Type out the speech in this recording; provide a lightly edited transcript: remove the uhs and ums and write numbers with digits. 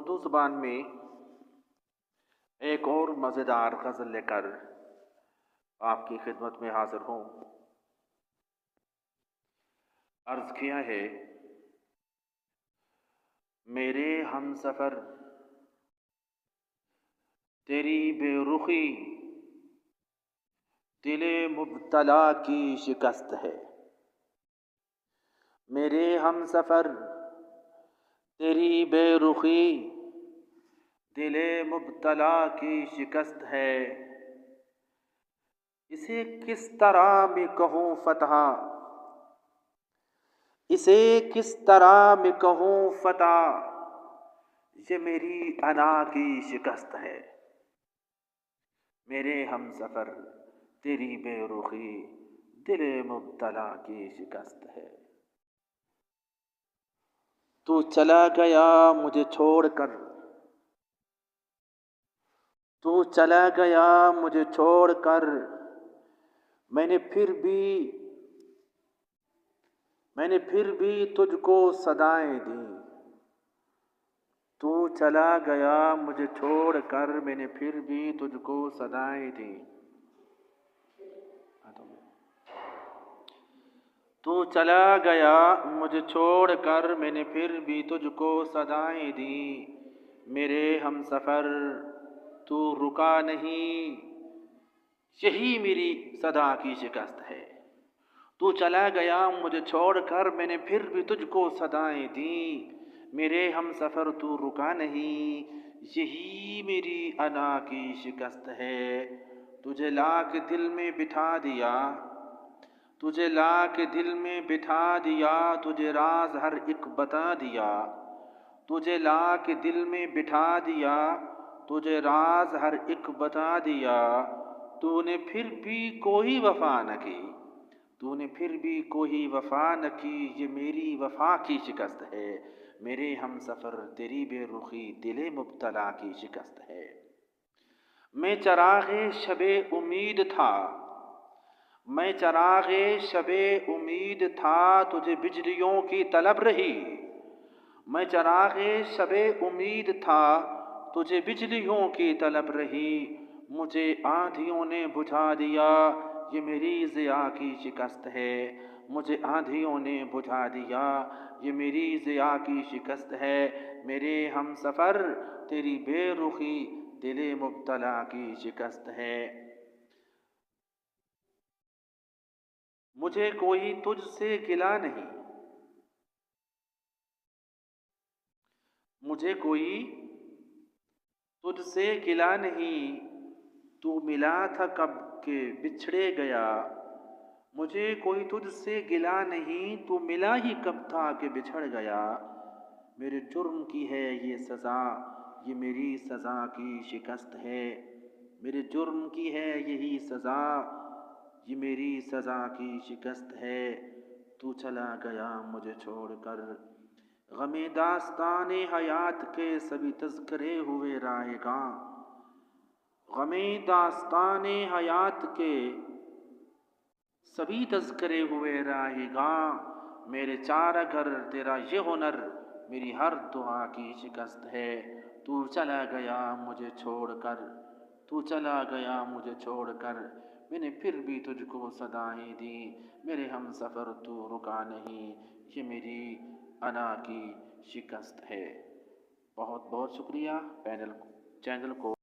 اردو زبان میں ایک اور مزیدار غزل لے کر آپ کی خدمت میں حاضر ہوں۔ عرض کیا ہے، میرے ہم سفر تیری بے رخی دل مبتلا کی شکست ہے۔ میرے ہم سفر تیری بے رخی دل مبتلا کی شکست ہے۔ اسے کس طرح میں کہوں فتح، اسے کس طرح میں کہوں فتح، یہ میری انا کی شکست ہے۔ میرے ہم سفر تیری بے رخی دل مبتلا کی شکست ہے۔ تو چلا گیا مجھے چھوڑ کر، تو چلا گیا مجھے چھوڑ کر، میں نے پھر بھی تجھ کو صدائیں دیں۔ تو چلا گیا مجھے چھوڑ کر، میں نے پھر بھی تجھ کو صدائیں دیں۔ تو چلا گیا مجھے چھوڑ کر، میں نے پھر بھی تجھ کو صدائیں دیں۔ میرے ہم سفر تو رکا نہیں، یہی میری صدا کی شکست ہے۔ تو چلا گیا مجھے چھوڑ کر، میں نے پھر بھی تجھ کو صدائیں دیں۔ میرے ہم سفر تو رکا نہیں، یہی میری انا کی شکست ہے۔ تجھے لا کے دل میں بٹھا دیا، تجھے لا کے دل میں بٹھا دیا، تجھے راز ہر ایک بتا دیا۔ تجھے لا کے دل میں بٹھا دیا، تجھے راز ہر ایک بتا دیا۔ تو نے پھر بھی کوئی وفا نہ کی، تو نے پھر بھی کوئی وفا نہ کی، یہ میری وفا کی شکست ہے۔ میرے ہم سفر تیری بے رخی دل مبتلا کی شکست ہے۔ میں چراغ شب امید تھا، میں چراغ شب امید تھا، تجھے بجلیوں کی طلب رہی۔ میں چراغ شب امید تھا، تجھے بجلیوں کی طلب رہی۔ مجھے آندھیوں نے بجھا دیا، یہ میری ضیا کی شکست ہے۔ مجھے آندھیوں نے بجھا دیا، یہ میری ضیا کی شکست ہے۔ میرے ہم سفر تیری بے رخی دل مبتلا کی شکست ہے۔ مجھے کوئی تجھ سے گلہ نہیں، مجھے کوئی تجھ سے گلہ نہیں، تو ملا تھا کب کہ بچھڑے گیا۔ مجھے کوئی تجھ سے گلہ نہیں، تو ملا ہی کب تھا کہ بچھڑ گیا۔ میرے جرم کی ہے یہ سزا، یہ میری سزا کی شکست ہے۔ میرے جرم کی ہے یہی سزا، یہ میری سزا کی شکست ہے۔ تو چلا گیا مجھے چھوڑ کر، غم داستان حیات کے سبھی تذکرے ہوئے رائے گاں۔ غم داستان حیات کے سبھی تذکرے ہوئے رائے گاں۔ میرے چار اگر تیرا یہ ہنر، میری ہر دعا کی شکست ہے۔ تو چلا گیا مجھے چھوڑ کر، تو چلا گیا مجھے چھوڑ کر، میں نے پھر بھی تجھ کو صدائیں دیں۔ میرے ہم سفر تو رکا نہیں، یہ میری انا کی شکست ہے۔ بہت بہت شکریہ چینل کو